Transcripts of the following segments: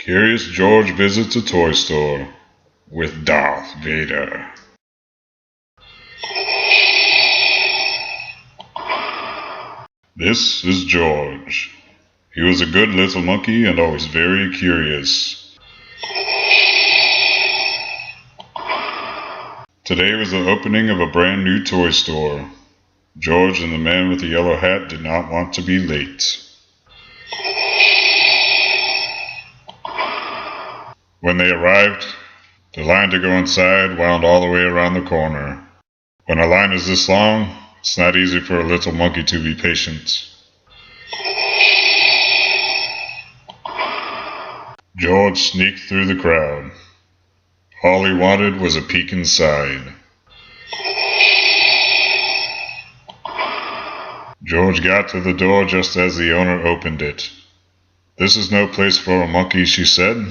Curious George visits a toy store with Darth Vader. This is George. He was a good little monkey and always very curious. Today was the opening of a brand new toy store. George and the man with the yellow hat did not want to be late. When they arrived, the line to go inside wound all the way around the corner. When a line is this long, it's not easy for a little monkey to be patient. George sneaked through the crowd. All he wanted was a peek inside. George got to the door just as the owner opened it. "This is no place for a monkey," she said.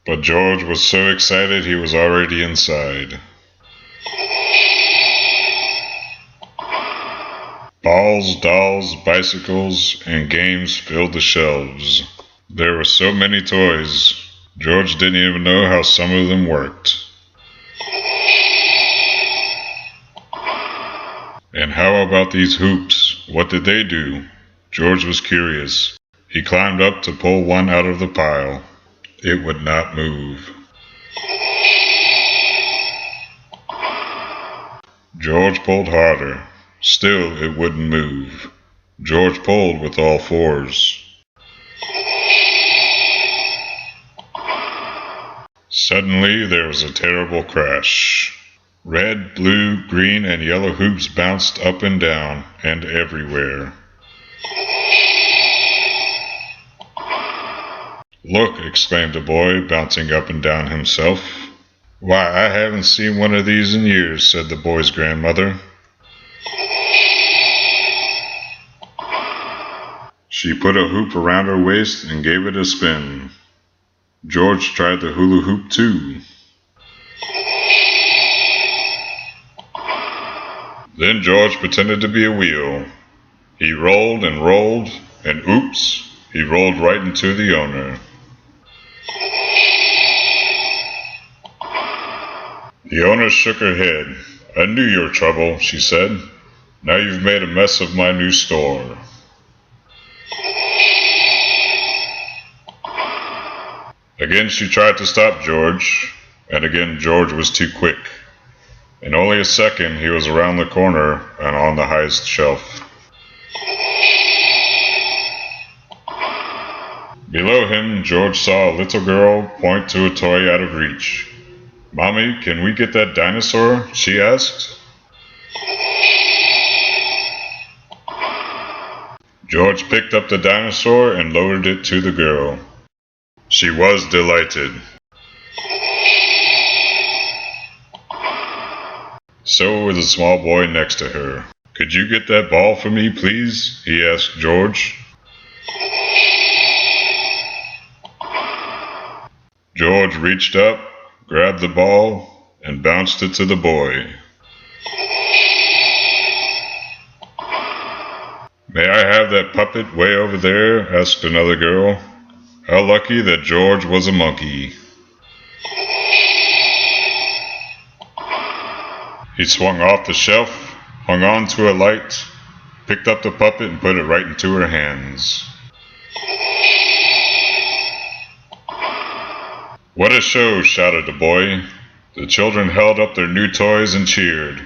But George was so excited he was already inside. Balls, dolls, bicycles, and games filled the shelves. There were so many toys, George didn't even know how some of them worked. And how about these hoops? What did they do? George was curious. He climbed up to pull one out of the pile. It would not move. George pulled harder. Still, it wouldn't move. George pulled with all fours. Suddenly, there was a terrible crash. Red, blue, green, and yellow hoops bounced up and down, and everywhere. "Look," exclaimed the boy, bouncing up and down himself. "Why, I haven't seen one of these in years," said the boy's grandmother. She put a hoop around her waist and gave it a spin. George tried the hula hoop too. Then George pretended to be a wheel. He rolled, and oops, he rolled right into the owner. The owner shook her head. "I knew your trouble," she said. "Now you've made a mess of my new store." Again she tried to stop George, and again George was too quick. In only a second he was around the corner and on the highest shelf. Below him, George saw a little girl point to a toy out of reach. "Mommy, can we get that dinosaur?" she asked. George picked up the dinosaur and lowered it to the girl. She was delighted. So was a small boy next to her. "Could you get that ball for me, please?" he asked George. George reached up, grabbed the ball, and bounced it to the boy. "May I have that puppet way over there?" asked another girl. How lucky that George was a monkey. He swung off the shelf, hung on to a light, picked up the puppet and put it right into her hands. "What a show!" shouted the boy. The children held up their new toys and cheered.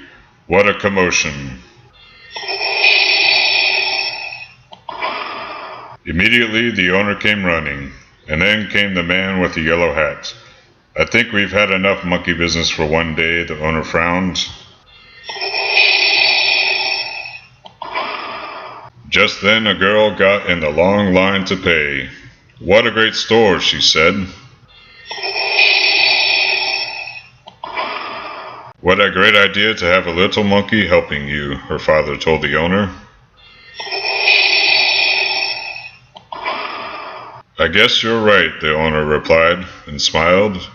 What a commotion! Immediately the owner came running, and then came the man with the yellow hat. "I think we've had enough monkey business for one day," the owner frowned. Just then a girl got in the long line to pay. "What a great store," she said. "What a great idea to have a little monkey helping you," her father told the owner. "I guess you're right," the owner replied and smiled.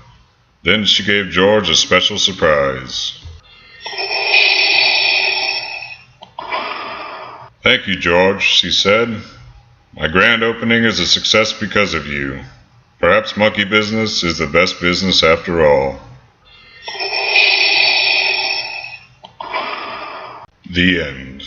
Then she gave George a special surprise. "Thank you, George," she said. "My grand opening is a success because of you. Perhaps monkey business is the best business after all. The end.